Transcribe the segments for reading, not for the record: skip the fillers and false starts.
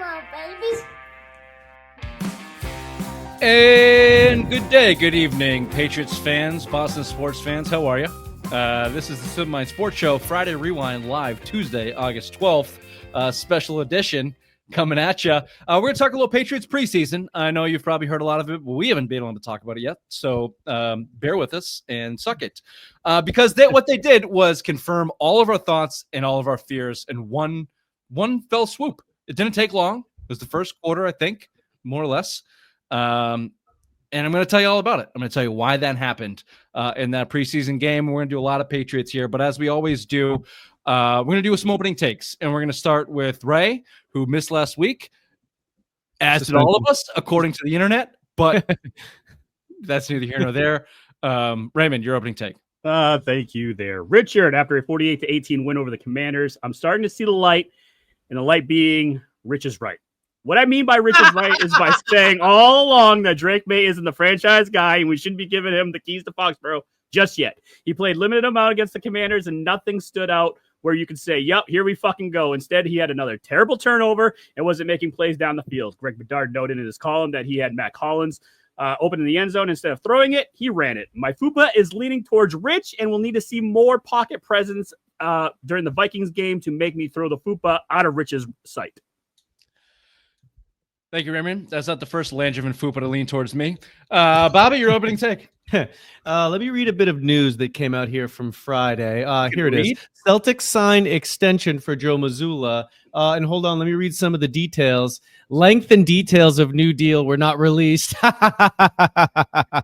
on, babies. And good day, good evening, Patriots fans, Boston sports fans. How are you? This is the Simple Mind Sports Show, Friday Rewind live, Tuesday, August 12th, special edition coming at you. We're going to talk a little Patriots preseason. I know you've probably heard a lot of it, but we haven't been able to talk about it yet. So bear with us and suck it. Because what they did was confirm all of our thoughts and all of our fears in one fell swoop. It didn't take long. It was the first quarter, I think, more or less. And I'm going to tell you all about it. I'm going to tell you why that happened in that preseason game. We're going to do a lot of Patriots here, but as we always do, we're going to do some opening takes, and we're going to start with Ray, who missed last week, as did all of us, according to the internet, but that's neither here nor there. Raymond, your opening take. Thank you there. Richard, after a 48-18 win over the Commanders, I'm starting to see the light, and the light being Rich is right. What I mean by Rich is right is by saying all along that Drake Maye isn't the franchise guy and we shouldn't be giving him the keys to Foxborough just yet. He played limited amount against the Commanders and nothing stood out where you could say, yep, here we fucking go. Instead, he had another terrible turnover and wasn't making plays down the field. Greg Bedard noted in his column that he had Matt Collins open in the end zone. Instead of throwing it, he ran it. My FUPA is leaning towards Rich and we'll need to see more pocket presence during the Vikings game to make me throw the FUPA out of Rich's sight. Thank you, Raymond. That's not the first Langevin Fupa to lean towards me. Bobby, your opening take. Let me read a bit of news that came out here from Friday. Here it is. Celtics signed extension for Joe Mazzulla. And hold on, let me read some of the details. Length and details of new deal were not released.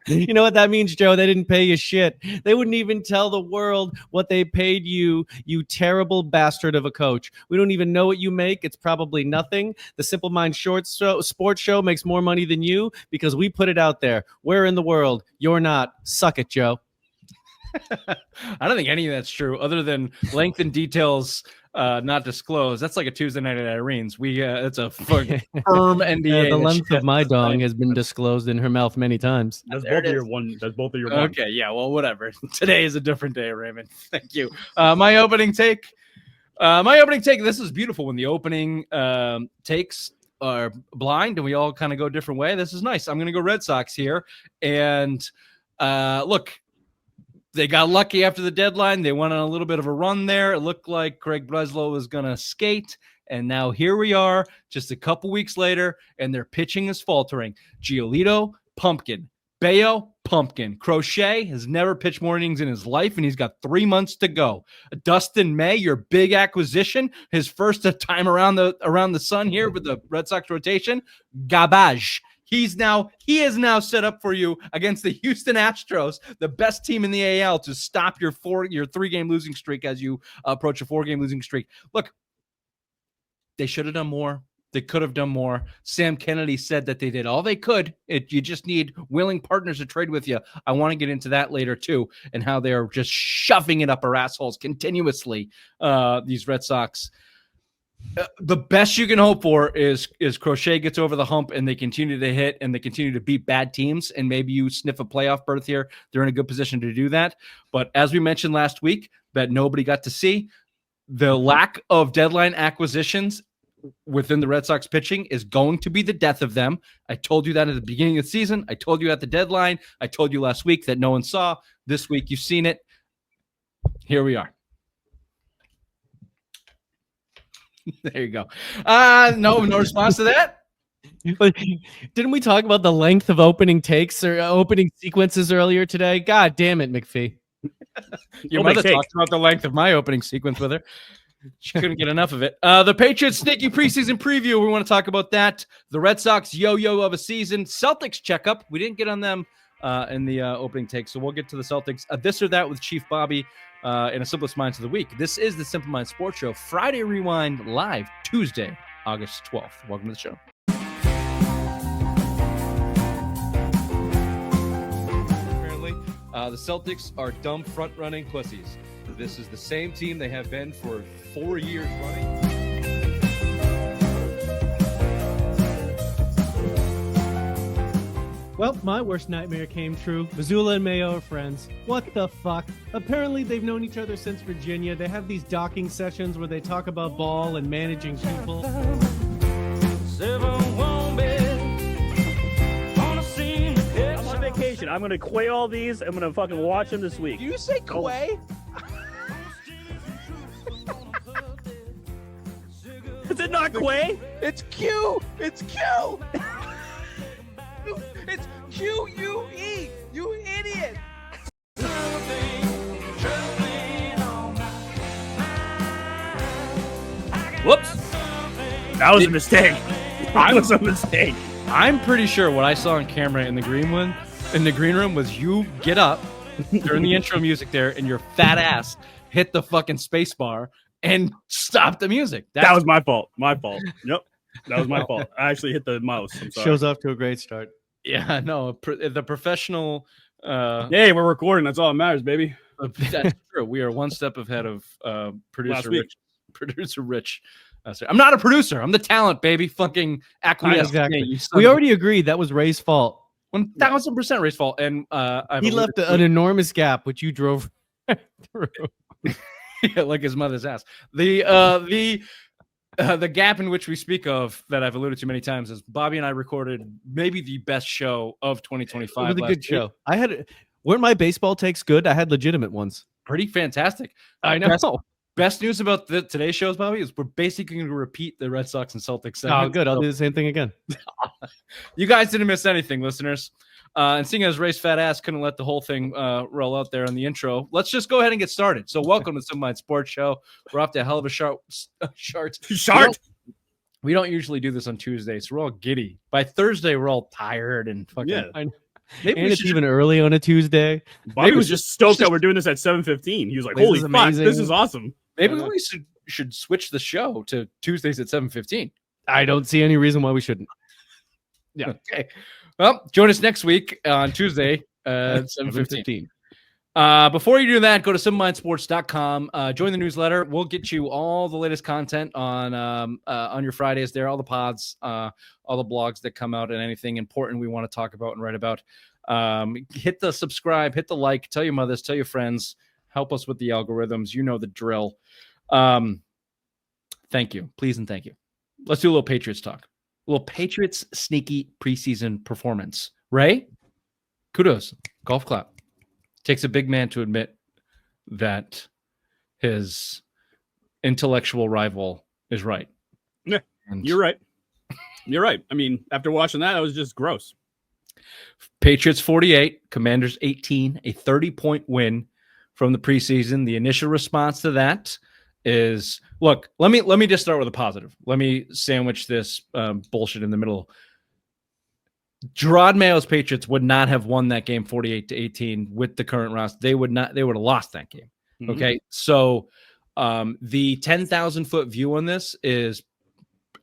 You know what that means, Joe? They didn't pay you shit. They wouldn't even tell the world what they paid you, you terrible bastard of a coach. We don't even know what you make. It's probably nothing. The Simple Mind Sports Show makes more money than you because we put it out there. We're in the world. You're not. Suck it, Joe. I don't think any of that's true, other than length and details not disclosed. That's like a Tuesday night at Irene's. It's a firm NDA. The length of my dong has been disclosed in her mouth many times. That's both of your one. Okay, yeah, well, whatever. Today is a different day, Raymond. Thank you. My opening take. This is beautiful when the opening takes are blind and we all kind of go a different way. This is nice. I'm going to go Red Sox here, and look. They got lucky after the deadline. They went on a little bit of a run there. It looked like Craig Breslow was going to skate. And now here we are just a couple weeks later, and their pitching is faltering. Giolito, pumpkin. Bayo, pumpkin. Crochet has never pitched more innings in his life, and he's got 3 months to go. Dustin May, your big acquisition, his first time around the sun here with the Red Sox rotation. Garbage. He is now set up for you against the Houston Astros, the best team in the AL, to stop your 3-game losing streak as you approach a 4-game losing streak. Look, they should have done more. They could have done more. Sam Kennedy said that they did all they could. You just need willing partners to trade with you. I want to get into that later too, and how they are just shoving it up our assholes continuously. These Red Sox. The best you can hope for is Crochet gets over the hump and they continue to hit and they continue to beat bad teams, and maybe you sniff a playoff berth here. They're in a good position to do that. But as we mentioned last week that nobody got to see, the lack of deadline acquisitions within the Red Sox pitching is going to be the death of them. I told you that at the beginning of the season. I told you at the deadline. I told you last week that no one saw. This week you've seen it. Here we are. There you go. No response to that. Didn't we talk about the length of opening takes or opening sequences earlier today? God damn it, McPhee. Your mother talked about the length of my opening sequence with her. She couldn't get enough of it. The Patriots sneaky preseason preview. We want to talk about that. The Red Sox yo-yo of a season. Celtics checkup. We didn't get on them in the opening take, so we'll get to the Celtics. This or that with Chief Bobby. In a Simplest Minds of the Week. This is the Simple Mind Sports Show, Friday Rewind live, Tuesday, August 12th. Welcome to the show. Apparently, the Celtics are dumb front-running pussies. This is the same team they have been for 4 years running. Well, my worst nightmare came true. Mazzulla and Mayo are friends. What the fuck? Apparently, they've known each other since Virginia. They have these docking sessions where they talk about ball and managing people. I'm on vacation. I'm gonna quay all these. I'm gonna fucking watch them this week. Do you say quay? Is it not quay? It's Q. It's Q. It's QUE. You idiot. Whoops. That was a mistake. That was a mistake. I'm pretty sure what I saw on camera in the green room was you get up during the intro music there and your fat ass hit the fucking space bar and stop the music. That was my fault. My fault. Yep. That was my fault. I actually hit the mouse. I'm sorry. Shows off to a great start. Yeah, no, the professional. Hey, we're recording. That's all that matters, baby. That's true. We are one step ahead of producer Last week. Rich. Producer Rich. I'm not a producer. I'm the talent, baby. Fucking acquiesce. Exactly. Yeah, you son We of a- already agreed that was Ray's fault. 1000% Ray's fault. And He left an enormous gap, which you drove through. yeah, like his mother's ass. The gap in which we speak of that I've alluded to many times is Bobby and I recorded maybe the best show of 2025. It was a last good week. show. Weren't my baseball takes good? I had legitimate ones. Pretty fantastic. I know. Best news about today's shows, Bobby, is we're basically going to repeat the Red Sox and Celtics Oh, segment. good. I'll So do the same thing again. you guys didn't miss anything, listeners. And seeing as Ray's fat ass couldn't let the whole thing roll out there on the intro, let's just go ahead and get started. So welcome to Some Mind Sports Show. We're off to a hell of a chart. We don't usually do this on Tuesdays. So we're all giddy. By Thursday, we're all tired and fucking. Yeah. Maybe And we it's should even early on a Tuesday. Bobby Maybe was just stoked that we're doing this at 7:15. He was like, This "Holy is fuck, amazing. this is awesome." maybe we should switch the show to Tuesdays at 7:15. I don't see any reason why we shouldn't. Yeah. Okay. Well, join us next week on Tuesday at 7:15. Before you do that, go to SomeMindSports.com. Join the newsletter. We'll get you all the latest content on your Fridays there, all the pods, all the blogs that come out, and anything important we want to talk about and write about. Hit the subscribe, hit the like, tell your mothers, tell your friends, help us with the algorithms. You know the drill. Thank you. Please and thank you. Let's do a little Patriots talk. A little Patriots sneaky preseason performance. Ray, kudos. Golf clap. Takes a big man to admit that his intellectual rival is right. Yeah, And you're right. You're right. I mean, after watching that was just gross. Patriots 48, Commanders 18, a 30-point win from the preseason. The initial response to that is, look, let me just start with a positive. Let me sandwich this bullshit in the middle. Gerard Mayo's Patriots would not have won that game 48-18 with the current roster. They would have lost that game. Mhm. Okay. So the 10,000-foot view on this is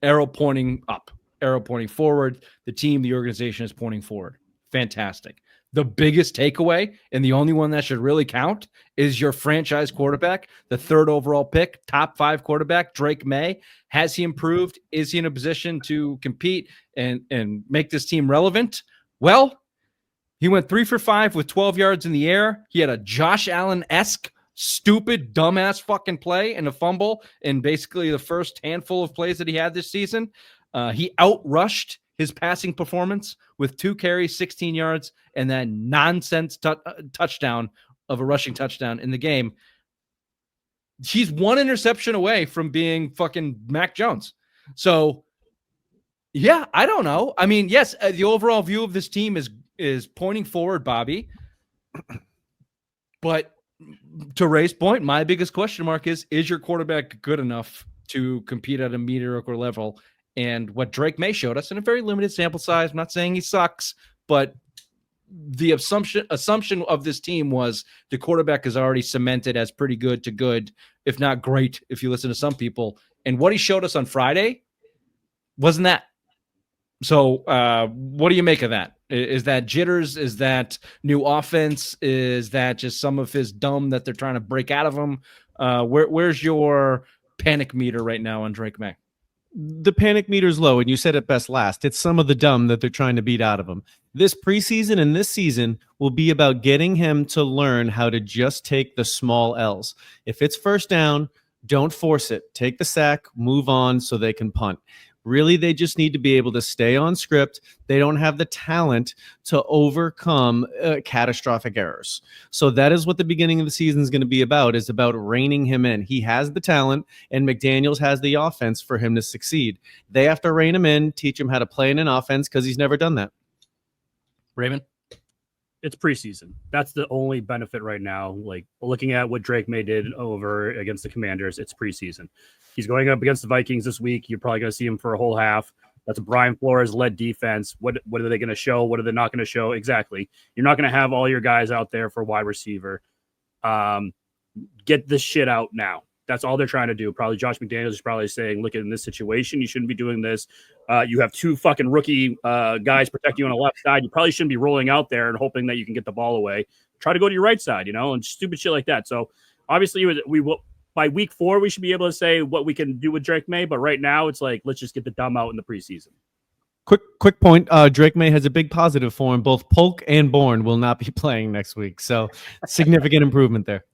arrow pointing up, arrow pointing forward. The team, the organization is pointing forward. Fantastic. The biggest takeaway, and the only one that should really count, is your franchise quarterback, the third overall pick, top 5 quarterback, Drake Maye. Has he improved? Is he in a position to compete and make this team relevant? Well, he went 3 for 5 with 12 yards in the air. He had a Josh Allen-esque, stupid, dumbass fucking play and a fumble in basically the first handful of plays that he had this season. He outrushed his passing performance with 2 carries, 16 yards, and that nonsense touchdown of a rushing touchdown in the game. He's 1 interception away from being fucking Mac Jones. So, yeah, I don't know. I mean, yes, the overall view of this team is pointing forward, Bobby. But to Ray's point, my biggest question mark is your quarterback good enough to compete at a mediocre level? And what Drake Maye showed us in a very limited sample size, I'm not saying he sucks, but the assumption of this team was the quarterback is already cemented as pretty good to good, if not great, if you listen to some people. And what he showed us on Friday wasn't that. So what do you make of that? Is that jitters? Is that new offense? Is that just some of his dumb that they're trying to break out of him? Where's your panic meter right now on Drake Maye? The panic meter's low, and you said it best last. It's some of the dumb that they're trying to beat out of him. This preseason and this season will be about getting him to learn how to just take the small L's. If it's first down, don't force it. Take the sack, move on so they can punt. Really, they just need to be able to stay on script. They don't have the talent to overcome catastrophic errors. So that is what the beginning of the season is going to be about, is about reining him in. He has the talent, and McDaniels has the offense for him to succeed. They have to rein him in, teach him how to play in an offense, because he's never done that. Raymond? It's preseason. That's the only benefit right now. Like, looking at what Drake Maye did over against the Commanders, it's preseason. He's going up against the Vikings this week. You're probably going to see him for a whole half. That's a Brian Flores-led defense. What are they going to show? What are they not going to show? Exactly. You're not going to have all your guys out there for wide receiver. Get this shit out now. That's all they're trying to do. Probably Josh McDaniels is probably saying, look, in this situation, you shouldn't be doing this. You have two fucking rookie guys protecting you on the left side. You probably shouldn't be rolling out there and hoping that you can get the ball away. Try to go to your right side, and stupid shit like that. So obviously we will. By week 4, we should be able to say what we can do with Drake Maye. But right now, it's like, let's just get the dumb out in the preseason. Quick point. Drake Maye has a big positive for him. Both Polk and Bourne will not be playing next week. So significant improvement there.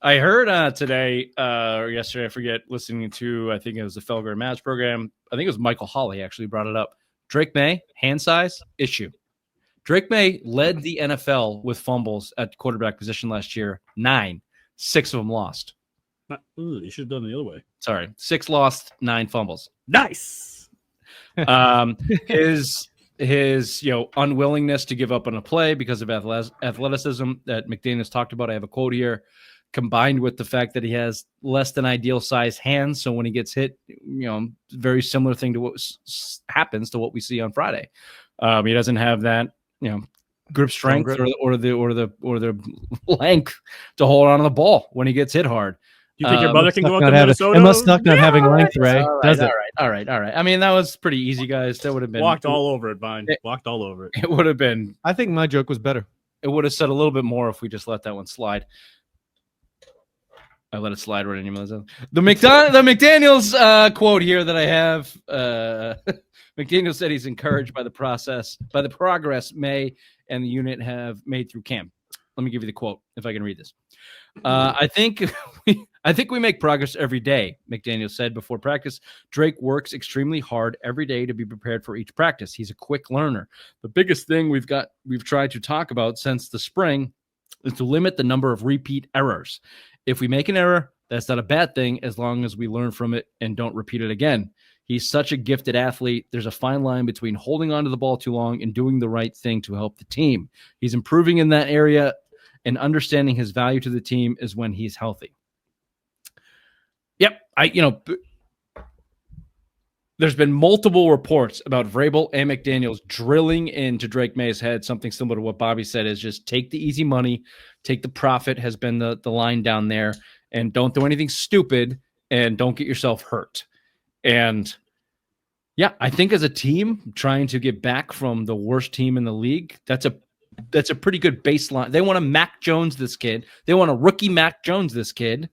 I heard today or yesterday, I forget, listening to, I think it was the Felger and Match program. I think it was Michael Hawley actually brought it up. Drake Maye, hand size, issue. Drake Maye led the NFL with fumbles at quarterback position last year. 9. 6 of them lost. You should have done it the other way. Sorry. 6 lost, 9 fumbles. Nice. His unwillingness to give up on a play because of athleticism that McDaniels talked about. I have a quote here, combined with the fact that he has less than ideal size hands. So when he gets hit, very similar thing to what happens to what we see on Friday. He doesn't have that, grip strength or the length to hold on to the ball when he gets hit hard. Do you think your brother can go up to Minnesota? It must suck not having length, Ray. All right. I mean, that was pretty easy, guys. That would have been walked all over it, Vine. Walked all over it. It would have been. I think my joke was better. It would have said a little bit more if we just let that one slide. I let it slide right in your mouth. The McDaniels quote here that I have. McDaniels said he's encouraged by the progress Maye and the unit have made through camp. Let me give you the quote if I can read this. I think we make progress every day, McDaniels said before practice. Drake works extremely hard every day to be prepared for each practice. He's a quick learner. The biggest thing we've tried to talk about since the spring is to limit the number of repeat errors. If we make an error, that's not a bad thing as long as we learn from it and don't repeat it again. He's such a gifted athlete. There's a fine line between holding onto the ball too long and doing the right thing to help the team. He's improving in that area, and understanding his value to the team is when he's healthy. Yep. There's been multiple reports about Vrabel and McDaniels drilling into Drake Maye's head. Something similar to what Bobby said is just take the easy money, take the profit has been the line down there, and don't do anything stupid and don't get yourself hurt. And yeah, I think as a team trying to get back from the worst team in the league, that's a pretty good baseline. They want to Mac Jones this kid. They want a rookie Mac Jones this kid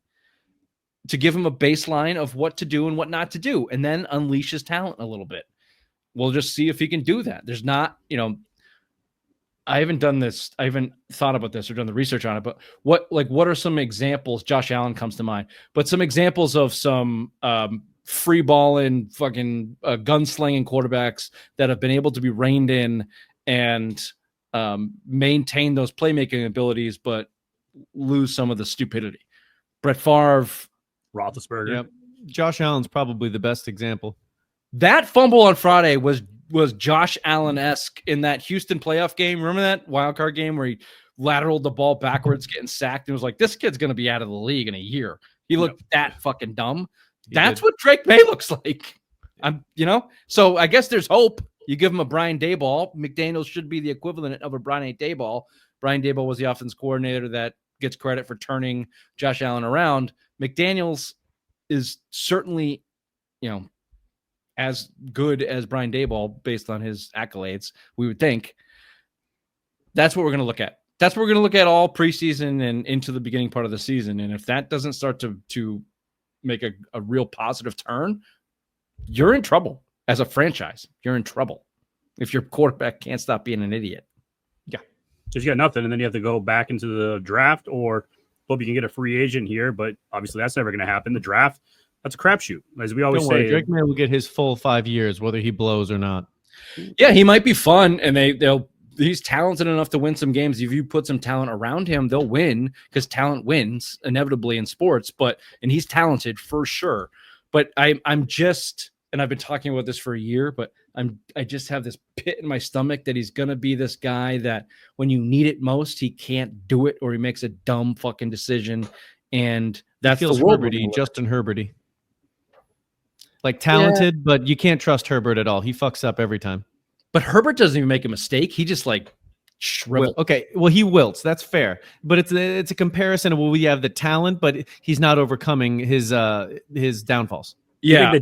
to give him a baseline of what to do and what not to do, and then unleash his talent a little bit. We'll just see if he can do that. There's not, I haven't done this. I haven't thought about this or done the research on it, but what are some examples? Josh Allen comes to mind, but some examples of some free balling, fucking gunslinging quarterbacks that have been able to be reined in and maintain those playmaking abilities, but lose some of the stupidity. Brett Favre, Roethlisberger. Yep. Josh Allen's probably the best example. That fumble on Friday was Josh Allen-esque in that Houston playoff game. Remember that wild card game where he lateraled the ball backwards, getting sacked, and was like, this kid's going to be out of the league in a year. He looked that fucking dumb. That's what Drake Maye looks like. So I guess there's hope. You give him a Brian Daboll. McDaniels should be the equivalent of a Brian Daboll. Brian Daboll was the offense coordinator that gets credit for turning Josh Allen around. McDaniels is certainly, as good as Brian Daboll based on his accolades, we would think. That's what we're going to look at. That's what we're going to look at all preseason and into the beginning part of the season. And if that doesn't start to make a real positive turn, you're in trouble as a franchise. You're in trouble if your quarterback can't stop being an idiot. Yeah. Because you got nothing, and then you have to go back into the draft or hope you can get a free agent here, but obviously that's never going to happen. The draft, That's a crapshoot, as we always Don't worry, say. Drake Maye will get his full 5 years, whether he blows or not. Yeah, he might be fun, and he's talented enough to win some games. If you put some talent around him, they'll win because talent wins inevitably in sports. And he's talented for sure. But I'm just, and I've been talking about this for a year, but I just have this pit in my stomach that he's gonna be this guy that when you need it most, he can't do it, or he makes a dumb fucking decision, and that's Feels the world. Herberty, Justin Herberty. Like talented, but you can't trust Herbert at all. He fucks up every time. But Herbert doesn't even make a mistake. He just like shriveled. Well, he wilts. That's fair. But it's a comparison of where we have the talent, but he's not overcoming his downfalls. Yeah.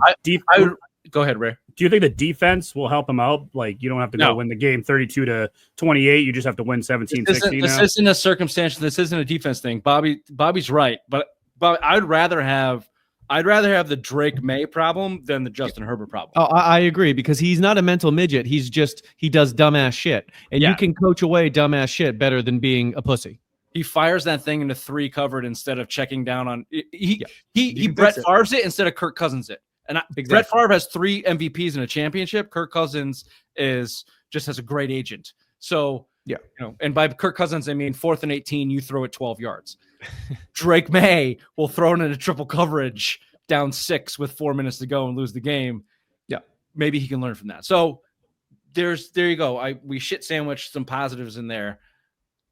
Go ahead, Ray. Do you think the defense will help him out? Like, you don't have to go win the game 32-28. You just have to win 17-16 This isn't a circumstance. This isn't a defense thing. Bobby's right. But I'd rather have the Drake Maye problem than the Justin Herbert problem. Oh, I agree, because he's not a mental midget. He does dumbass shit. And you can coach away dumbass shit better than being a pussy. He fires that thing into 3 covered instead of checking down on he Brett Favre's it instead of Kirk Cousins it. And Brett Favre has 3 MVPs in a championship. Kirk Cousins just has a great agent. So, and by Kirk Cousins, I mean 4th and 18, you throw it 12 yards. Drake Maye will throw it into triple coverage down 6 with 4 minutes to go and lose the game. Yeah. Maybe he can learn from that. So there you go. We shit sandwiched some positives in there.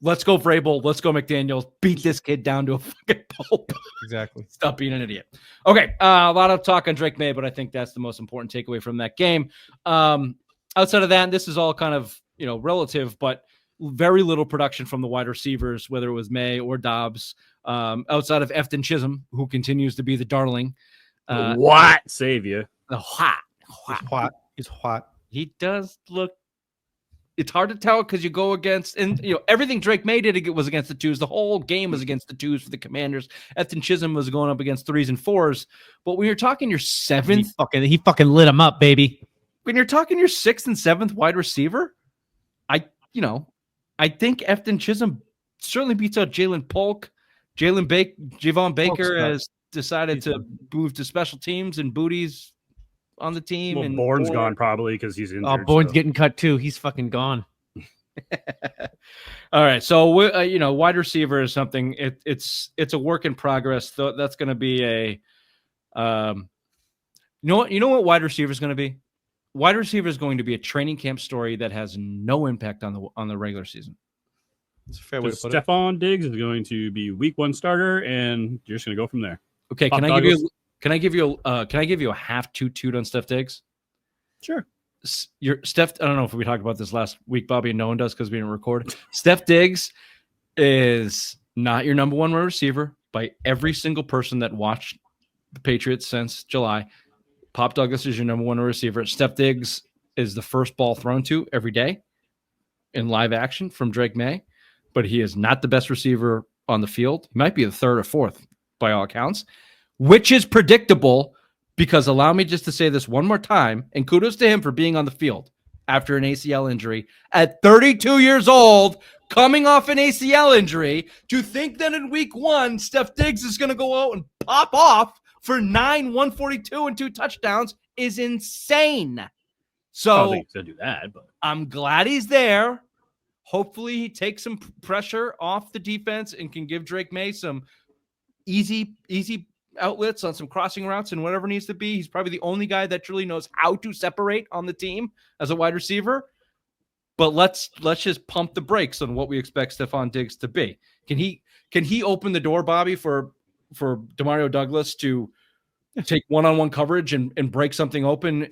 Let's go Vrabel. Let's go McDaniels. Beat this kid down to a fucking pulp. Exactly. Stop being an idiot. Okay. A lot of talk on Drake Maye, but I think that's the most important takeaway from that game. Outside of that, this is all kind of, relative, but very little production from the wide receivers, whether it was May or Dobbs, outside of Eton Chissom, who continues to be the darling. What? Save you. He's hot. He does look. It's hard to tell because you go against, and everything Drake Maye did was against the 2s. The whole game was against the 2s for the Commanders. Eton Chissom was going up against 3s and 4s. But when you're talking your 7th, he fucking lit him up, baby. When you're talking your 6th and 7th wide receiver, I think Eton Chissom certainly beats out Jalen Polk. Javon Baker has decided to move to special teams, and Booty's on the team. Well, and Bourne's gone probably because he's injured. Oh, Bourne's getting cut too. He's fucking gone. All right, so wide receiver is something. It's a work in progress. That's going to be a. You know what wide receiver is going to be? Wide receiver is going to be a training camp story that has no impact on the regular season. It's a fair way to put Stephon Diggs is going to be week 1 starter, and you're just going to go from there. Okay, can I give you a half toot on Steph Diggs? Sure. Steph. I don't know if we talked about this last week, Bobby, and no one does because we didn't record. Steph Diggs is not your number 1 wide receiver by every single person that watched the Patriots since July. Pop Douglas is your number 1 receiver. Steph Diggs is the first ball thrown to every day in live action from Drake Maye, but he is not the best receiver on the field. He might be the 3rd or 4th by all accounts, which is predictable because allow me just to say this one more time, and kudos to him for being on the field after an ACL injury at 32 years old, coming off an ACL injury. To think that in week 1, Steph Diggs is going to go out and pop off for 142 and 2 touchdowns is insane. So I don't think he's going to do that, but I'm glad he's there. Hopefully he takes some pressure off the defense and can give Drake Maye some easy outlets on some crossing routes and whatever needs to be. He's probably the only guy that truly knows how to separate on the team as a wide receiver. But let's just pump the brakes on what we expect Stephon Diggs to be. Can he open the door, Bobby, for Demario Douglas to take one-on-one coverage and break something open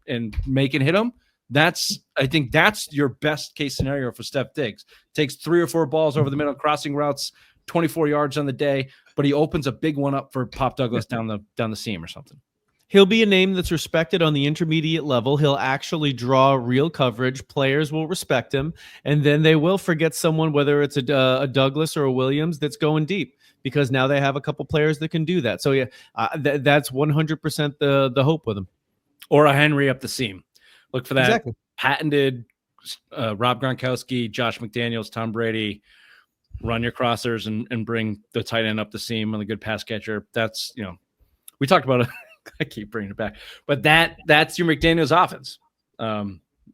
and make it hit him? I think that's your best case scenario for Steph Diggs. Takes 3 or 4 balls over the middle, crossing routes, 24 yards on the day, but he opens a big one up for Pop Douglas down the seam or something. He'll be a name that's respected on the intermediate level. He'll actually draw real coverage. Players will respect him, and then they will forget someone, whether it's a Douglas or a Williams, that's going deep, because now they have a couple players that can do that. So yeah, that's 100% the hope with him. Or a Henry up the seam. Look for that Exactly. patented Rob Gronkowski, Josh McDaniels, Tom Brady, run your crossers and bring the tight end up the seam on the good pass catcher. That's, We talked about it. I keep bringing it back, but that's your McDaniels offense.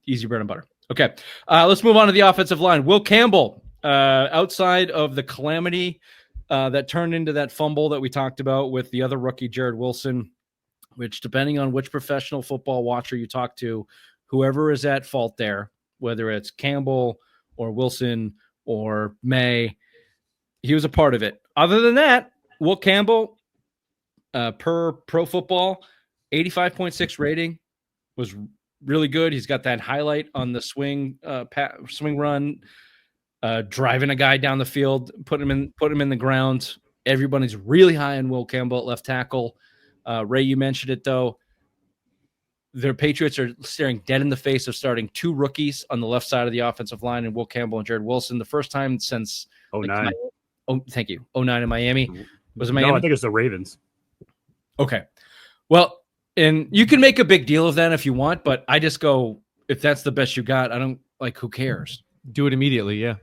Easy bread and butter. Okay, let's move on to the offensive line. Will Campbell, outside of the calamity that turned into that fumble that we talked about with the other rookie, Jared Wilson, which depending on which professional football watcher you talk to, whoever is at fault there, whether it's Campbell or Wilson or May, he was a part of it. Other than that, Will Campbell, per Pro Football, 85.6 rating, was really good. He's got that highlight on the swing run, driving a guy down the field, put him in the ground. Everybody's really high on Will Campbell at left tackle. Ray, you mentioned it though. Their Patriots are staring dead in the face of starting two rookies on the left side of the offensive line, and Will Campbell and Jared Wilson. The first time since 09. Thank you. 09 in Miami. Was it Miami? No, I think it's the Ravens. Okay. Well, and you can make a big deal of that if you want, but I just go, if that's the best you got, I don't who cares? Do it immediately. Yeah.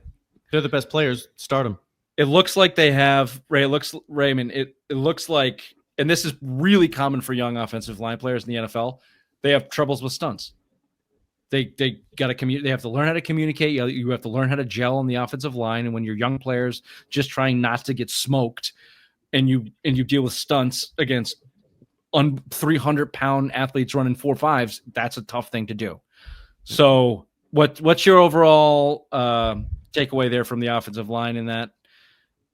They're the best players. Start them. It looks like they have Raymond. It looks like, and this is really common for young offensive line players in the NFL. They have troubles with stunts. They got to communicate. They have to learn how to communicate. You have to learn how to gel on the offensive line. And when you're young players just trying not to get smoked, and you deal with stunts against 300-pound athletes running 4.5s, that's a tough thing to do. So what's your overall takeaway there from the offensive line in that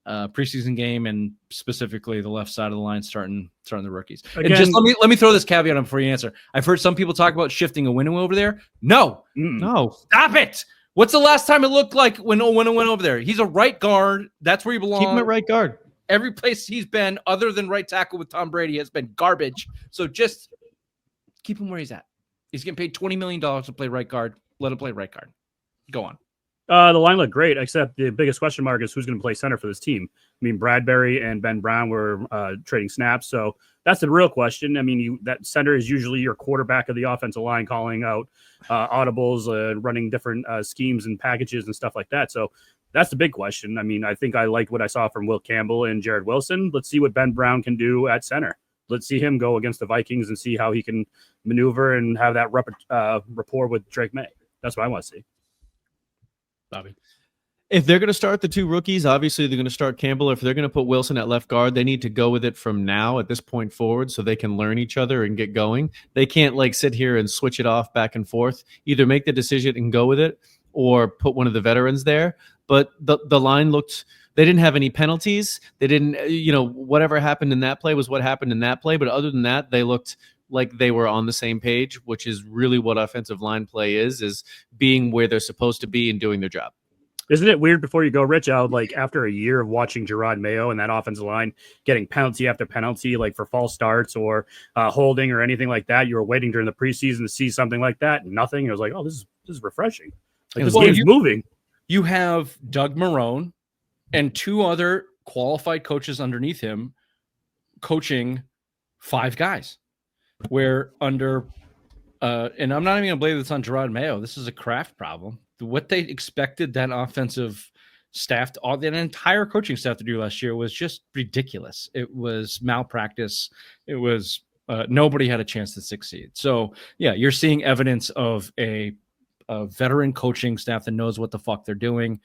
preseason game, and specifically the left side of the line starting the rookies? Again, and just let me throw this caveat on before you answer. I've heard some people talk about shifting a window over there. No, stop it. What's the last time it looked like when Owino went over there? He's a right guard. That's where he belongs. Keep him at right guard. Every place he's been, other than right tackle with Tom Brady, has been garbage. So just keep him where he's at. He's getting paid $20 million to play right guard. Let him play right guard. Go on. The line looked great, except the biggest question mark is who's going to play center for this team. I mean, Bradbury and Ben Brown were trading snaps, so that's the real question. I mean, that center is usually your quarterback of the offensive line, calling out audibles, running different schemes and packages and stuff like that. So that's the big question. I mean, I think I liked what I saw from Will Campbell and Jared Wilson. Let's see what Ben Brown can do at center. Let's see him go against the Vikings and see how he can maneuver and have that rapport with Drake Maye. That's what I want to see. Bobby. If they're going to start the two rookies, obviously they're going to start Campbell. If they're going to put Wilson at left guard, they need to go with it from now at this point forward so they can learn each other and get going. They can't sit here and switch it off back and forth. Either make the decision and go with it or put one of the veterans there. But the line looked, they didn't have any penalties. They didn't, whatever happened in that play was what happened in that play. But other than that, they looked like they were on the same page, which is really what offensive line play is being where they're supposed to be and doing their job. Isn't it weird before you go, Rich, after a year of watching Drake Maye and that offensive line getting penalty after penalty, for false starts or holding or anything like that, you were waiting during the preseason to see something like that, nothing. It was like, oh, this is refreshing. This game's moving. You have Doug Marrone and two other qualified coaches underneath him coaching 5 guys. Where under, and I'm not even going to blame this on Drake Maye. This is a craft problem. What they expected that offensive staff, that entire coaching staff to do last year was just ridiculous. It was malpractice. It was nobody had a chance to succeed. So yeah, you're seeing evidence of a veteran coaching staff that knows what the fuck they're doing,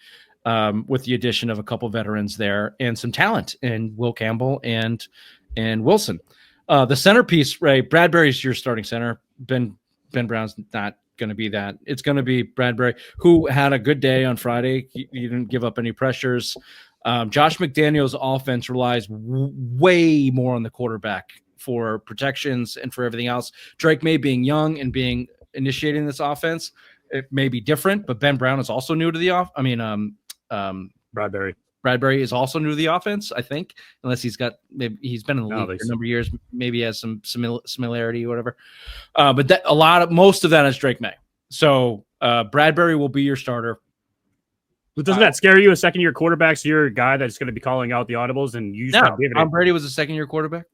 with the addition of a couple veterans there and some talent in Will Campbell and Wilson. The centerpiece, Ray, Bradbury's your starting center. Ben Brown's not going to be that. It's going to be Bradbury, who had a good day on Friday. He didn't give up any pressures. Josh McDaniels' offense relies way more on the quarterback for protections and for everything else. Drake Maye being young and being initiating this offense, it may be different, but Ben Brown is also new to the Bradbury is also new to the offense, I think, unless maybe he's been in the league for a number of years, maybe has some similarity or whatever. But most of that is Drake Maye. So Bradbury will be your starter. But doesn't that scare you? A second-year quarterback's your guy that's going to be calling out the audibles, and you Tom Brady was a second-year quarterback.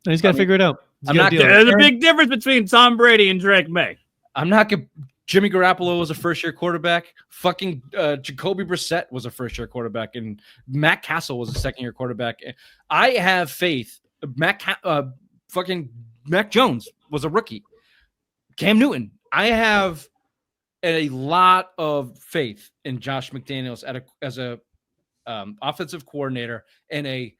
He's got to figure it out. There's a big difference between Tom Brady and Drake Maye. I'm not going to. Jimmy Garoppolo was a first-year quarterback. Fucking Jacoby Brissett was a first-year quarterback, and Matt Castle was a second-year quarterback. I have faith. Fucking Mac Jones was a rookie. Cam Newton. I have a lot of faith in Josh McDaniels as a offensive coordinator and a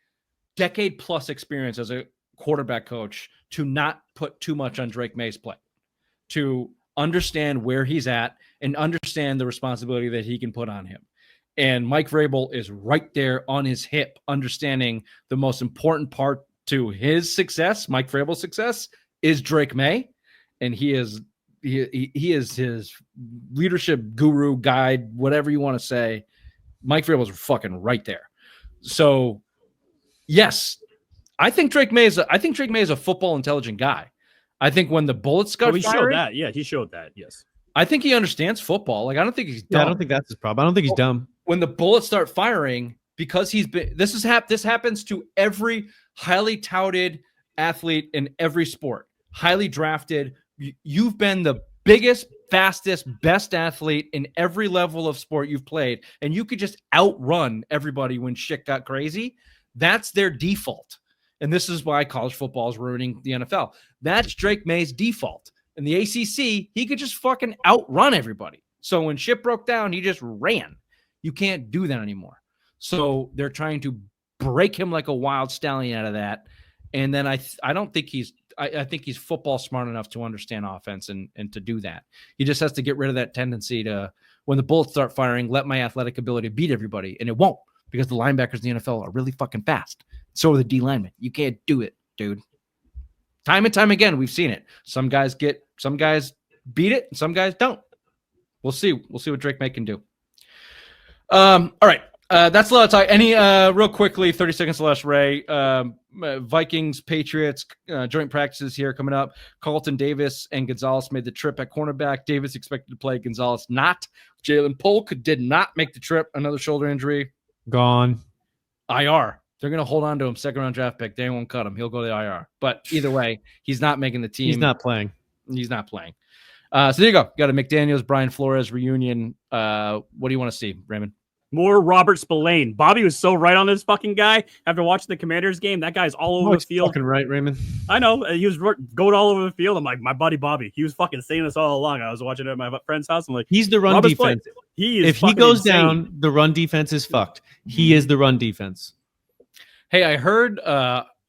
decade plus experience as a quarterback coach to not put too much on Drake Maye's plate, to understand where he's at and understand the responsibility that he can put on him. And Mike Vrabel is right there on his hip, understanding the most important part to his success, Mike Vrabel's success, is Drake Maye. And he is his leadership guru, guide, whatever you want to say. Mike Vrabel's fucking right there. So, yes, I think Drake Maye is a football intelligent guy. I think when the bullets got fired, showed that. Yeah, he showed that. Yes. I think he understands football. Like, I don't think he's dumb. Yeah, I don't think that's his problem. I don't think he's dumb. When the bullets start firing, because this happens to every highly touted athlete in every sport, highly drafted. You've been the biggest, fastest, best athlete in every level of sport you've played, and you could just outrun everybody when shit got crazy. That's their default. And this is why college football is ruining the NFL. That's Drake Maye's default. In the ACC, he could just fucking outrun everybody. So when shit broke down, he just ran. You can't do that anymore. So they're trying to break him like a wild stallion out of that. And then I think he's football smart enough to understand offense and to do that. He just has to get rid of that tendency to, when the bullets start firing, let my athletic ability beat everybody. And it won't, because the linebackers in the NFL are really fucking fast. So are the D linemen. You can't do it, dude. Time and time again, we've seen it. Some guys beat it, and some guys don't. We'll see. We'll see what Drake Maye can do. All right. That's a lot of talk. Any real quickly, 30 seconds left, Ray. Vikings, Patriots, joint practices here coming up. Carlton Davis and Gonzalez made the trip at cornerback. Davis expected to play, Gonzalez not. Jalen Polk did not make the trip. Another shoulder injury. Gone. IR. They're going to hold on to him, second-round draft pick. They won't cut him. He'll go to the IR. But either way, he's not making the team. He's not playing. So there you go. Got a McDaniels, Brian Flores reunion. What do you want to see, Raymond? More Robert Spillane. Bobby was so right on this fucking guy after watching the Commanders game. That guy's all over the field. Fucking right, Raymond. I know. He was going all over the field. I'm like, my buddy Bobby. He was fucking saying this all along. I was watching it at my friend's house. I'm like, he's the run defense. If he goes down, the run defense is fucked. He is the run defense. Hey, I heard,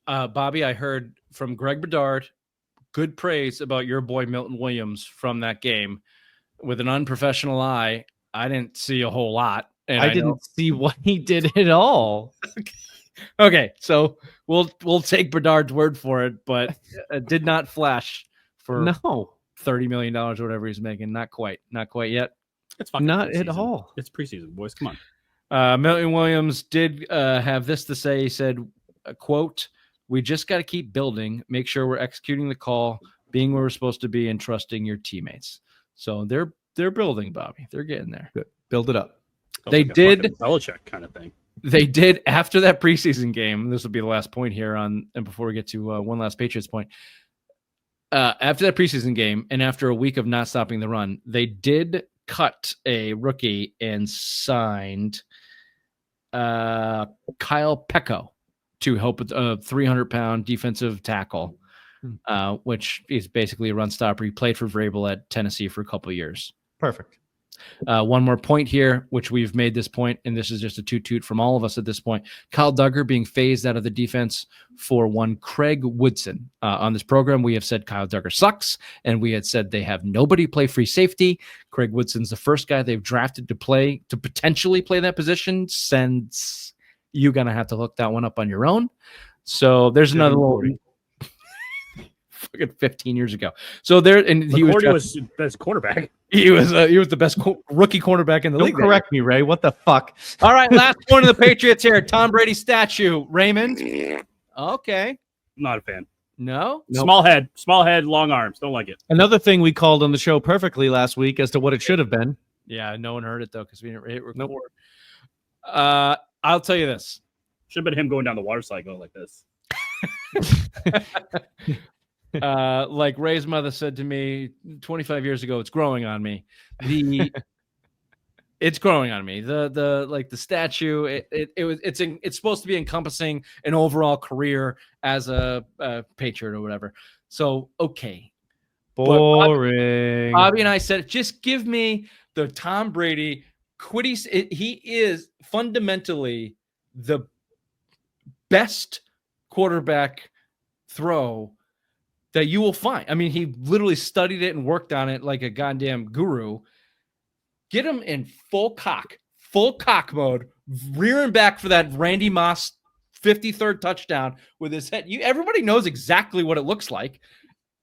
Bobby, I heard from Greg Bedard good praise about your boy Milton Williams from that game. With an unprofessional eye, I didn't see a whole lot. And I didn't see what he did at all. Okay, so we'll take Bedard's word for it, but it did not flash for $30 million or whatever he's making. Not quite yet. It's fucking not preseason. At all. It's preseason, boys. Come on. Milton Williams did have this to say. He said, quote, "We just got to keep building, make sure we're executing the call, being where we're supposed to be, and trusting your teammates." So they're building, Bobby. They're getting there. Good. Build it up. They did Belichick kind of thing. They did after that preseason game. This will be the last point here and before we get to one last Patriots point. After that preseason game and after a week of not stopping the run, they did cut a rookie and signed Kyle Pecco to help with a 300-pound defensive tackle, which is basically a run stopper. He played for Vrabel at Tennessee for a couple of years. Perfect. One more point here, which we've made this point, and this is just a toot from all of us at this point. Kyle Duggar being phased out of the defense for one Craig Woodson. On this program, we have said Kyle Duggar sucks, and we had said they have nobody play free safety. Craig Woodson's the first guy they've drafted to potentially play that position, since you're going to have to look that one up on your own. So there's another little... fucking 15 years ago. So there, and he was best quarterback. He was the best rookie cornerback in the league. Don't correct me, Ray. What the fuck? All right, last point of the Patriots here. Tom Brady statue. Raymond. Okay. Not a fan. No. Nope. Small head, long arms. Don't like it. Another thing we called on the show perfectly last week as to what it should have been. Yeah, no one heard it though because we didn't hit record. Nope. I'll tell you this. Should have been him going down the water cycle like this. Like Ray's mother said to me 25 years ago, it's growing on me. It's growing on me. The statue. It's supposed to be encompassing an overall career as a Patriot or whatever. So okay, Boring. Bobby and I said, just give me the Tom Brady quitty. He is fundamentally the best quarterback throw that you will find. I mean, he literally studied it and worked on it like a goddamn guru. Get him in full cock mode, rearing back for that Randy Moss 53rd touchdown with his head. Everybody knows exactly what it looks like.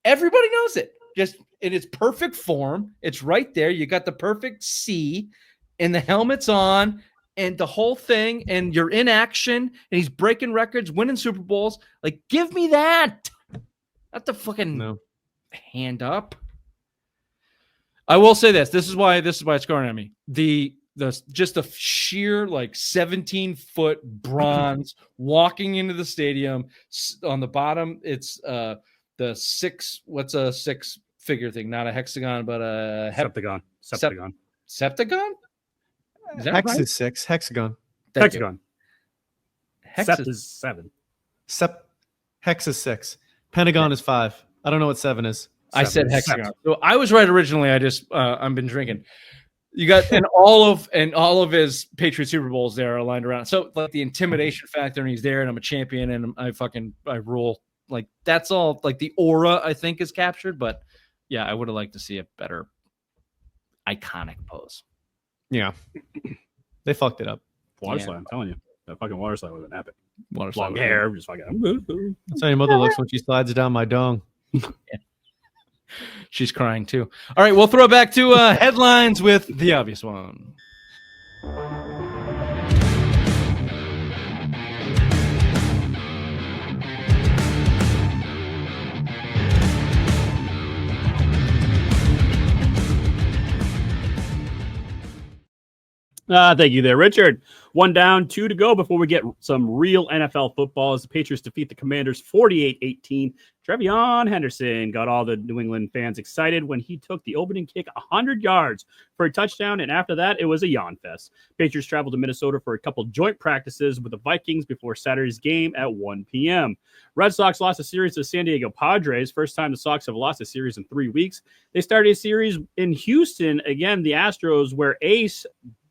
Everybody knows it. Just in its perfect form. It's right there. You got the perfect C, and the helmet's on, and the whole thing, and you're in action, and he's breaking records, winning Super Bowls. Like, give me that. Not the fucking hand up. I will say this. This is why it's growing on me. The sheer like 17-foot bronze walking into the stadium. On the bottom, it's the six. What's a six-figure thing? Not a hexagon, but a Septagon. Septagon? Is that Hex right? is 6. Hexagon. Hexagon. Hex Sept is 7. Hex is 6. Pentagon is 5. I don't know what 7 is. I said hexagon. So I was right originally. I've been drinking. You got and all of his Patriot Super Bowls there are aligned around. So like the intimidation factor, and he's there, and I'm a champion, and I rule. Like that's all. Like the aura I think is captured. But yeah, I would have liked to see a better iconic pose. Yeah, they fucked it up. Water slide, I'm telling you, that fucking water slide would have been epic. Water Long slide. hair, just fucking. That's how your mother looks when she slides down my dong. She's crying too. All right, we'll throw it back to headlines with the obvious one. Thank you there, Richard. 1 down, 2 to go before we get some real NFL football as the Patriots defeat the Commanders 48-18. Treveon Henderson got all the New England fans excited when he took the opening kick 100 yards for a touchdown, and after that, it was a yawn fest. Patriots traveled to Minnesota for a couple joint practices with the Vikings before Saturday's game at 1 p.m. Red Sox lost a series to San Diego Padres, first time the Sox have lost a series in 3 weeks. They started a series in Houston, again, the Astros, where ace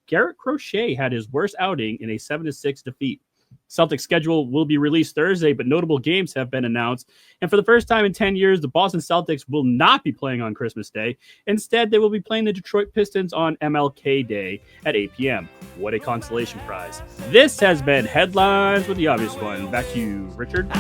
Garrett Crochet had his worst outing in a 7-6 defeat. Celtics schedule will be released Thursday, but notable games have been announced. And for the first time in 10 years, the Boston Celtics will not be playing on Christmas Day. Instead, they will be playing the Detroit Pistons on MLK Day at 8 p.m. What a consolation prize. This has been Headlines with the Obvious One. Back to you, Richard.